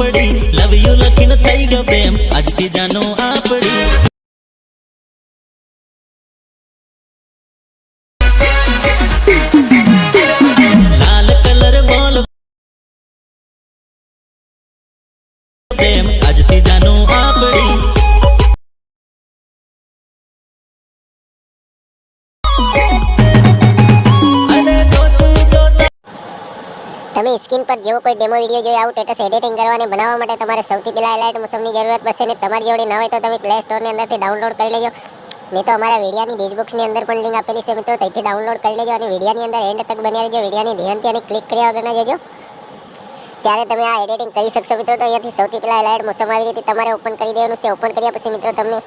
પડી love you લખીને થઈ ગયો પ્રેમ આજથી જાનો આપડી લાલ કલર બોલ પ્રેમ આજથી જાનો આપડી તમે સ્ક્રીન પર જેવો કોઈ ડેમો વિડિયો જોઈ આવું સ્ટેટસ એડિટિંગ કરવા અને બનાવવા માટે તમારે સૌથી પહેલા એલાઇટ મોસમની જરૂરત પડશે ને તમારી જોડે ન હોય તો તમે પ્લે સ્ટોર ની અંદરથી ડાઉનલોડ કરી લેજો નહીં તો અમારા વિડિયોની ડિસ્ક્રિપ્શનની અંદર પણ લિંક આપેલી છે મિત્રો ત્યાંથી ડાઉનલોડ કરી લેજો અને વિડિયોની અંદર એન્ડ તક બન્યા રહેજો વિડિયોની ધ્યાનથી અને ક્લિક કર્યા વગર ન જજો ત્યારે તમે આ એડિટિંગ કરી શકશો મિત્રો તો અહીંયાથી સૌથી પહેલા એલાઇટ મોસમ આવી રીતે તમારે ઓપન કરી દેવાનું છે ઓપન કર્યા પછી મિત્રો તમને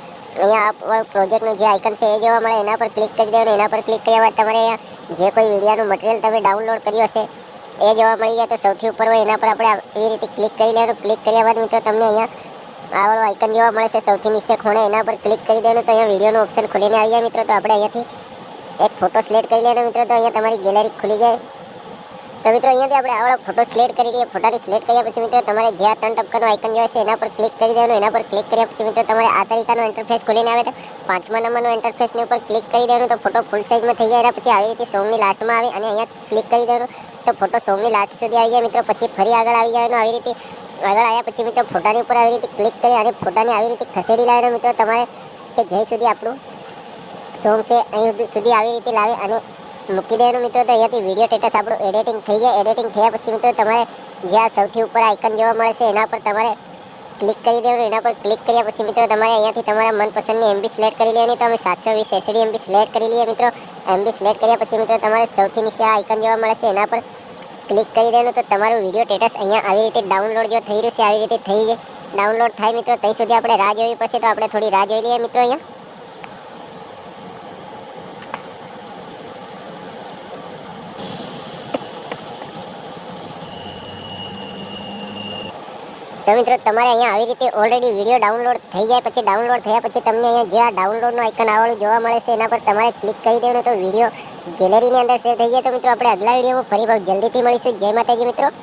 અહીંયા પ્રોજેક્ટનું જે આઇકન છે એ જોવા મળે એના પર ક્લિક કરી દેવાનું એના પર ક્લિક કર્યા બાદ તમારે અહીંયા જે કોઈ વિડિયોનું મટીરિયલ તમે ડાઉનલોડ કર્યું હશે એ જોવા મળી જાય તો સૌથી ઉપર હોય એના પર આપણે એવી રીતે ક્લિક કરી લેવાનું ક્લિક કર્યા બાદ મિત્રો તમને અહીંયા આ વાળું આઇકન જોવા મળે છે સૌથી નીચે ખૂણે એના પર ક્લિક કરી દેવાનું તો અહીંયા વિડીયોનું ઓપ્શન ખુલીને આવી જાય મિત્રો તો આપણે અહીંયાથી એક ફોટો સિલેક્ટ કરી લેવાનો મિત્રો તો અહીંયા તમારી ગેલેરી ખુલી જાય તો મિત્રો અહીંયાથી આપણે આ વાળો ફોટો સિલેક્ટ કરી લઈએ ફોટાને સિલેક્ટ કર્યા પછી મિત્રો તમારે જ્યાં ત્રણ ટપકાનું આઇકન જોવે છે એના પર ક્લિક કરી દેવાનું એના પર ક્લિક કર્યા પછી મિત્રો તમારે આ તરીકાનો ઇન્ટરફેસ ખોલીને આવે તો 5મા નંબરનો ઇન્ટરફેસની ઉપર ક્લિક કરી દેવાનું તો ફોટો ફૂલ સાઇઝમાં થઈ જાય એના પછી આવી રીતે સોંગની લાસ્ટમાં આવે અને અહીંયા ક્લિક કરી દેવાનું તો ફોટો સોંગની લાસ્ટ સુધી આવી જાય મિત્રો પછી ફરી આગળ આવી જાય આવી રીતે આગળ આવ્યા પછી મિત્રો ફોટાની ઉપર આવી રીતે ક્લિક કરી અને ફોટાને આવી રીતે ખસેડી લાવવાનો મિત્રો તમારે કે જ્યાં સુધી આપણું સોંગ છે અહીં સુધી આવી રીતે લાવે અને મૂકી દેવાનું મિત્રો તો અહીંયાથી વિડીયો સ્ટેટસ આપણું એડિટિંગ થઈ જાય એડિટિંગ થયા પછી મિત્રો તમારે જ્યાં સૌથી ઉપર આઇકન જોવા મળે છે એના પર તમારે ક્લિક કરી દેવાનું એના પર ક્લિક કર્યા પછી મિત્રો તમારે અહીંયાથી તમારા મનપસંદની MB સિલેક્ટ કરી લેવાની તો અમે 720 SD MB સિલેક્ટ કરી લઈએ મિત્રો MB સિલેક્ટ કર્યા પછી મિત્રો તમારે સૌથી નીચે આ આઇકન જોવા મળે છે એના પર ક્લિક કરી દેવાનું તો તમારું વિડીયો સ્ટેટસ અહીંયા આવી રીતે ડાઉનલોડ જો થઈ રહ્યું છે આવી રીતે થઈ જાય ડાઉનલોડ થાય મિત્રો ત્યાં સુધી આપણે રાહ જોવી પડશે તો આપણે થોડી રાહ જોઈ લઈએ મિત્રો અહીંયા તો મિત્રો તમારે અહીંયા આવી રીતે ઓલરેડી વિડીયો ડાઉનલોડ થઈ જાય પછી ડાઉનલોડ થયા પછી તમને અહીંયા જે આ ડાઉનલોડનું આઇકન આવેલું જોવા મળે છે એના પર તમારે ક્લિક કરી દેવાનું તો વિડીયો ગેલેરીની અંદર સેવ થઈ જાય તો મિત્રો આપણે આગલા વિડીયોમાં ફરી બહુ જલ્દીથી મળીશું જય માતાજી મિત્રો।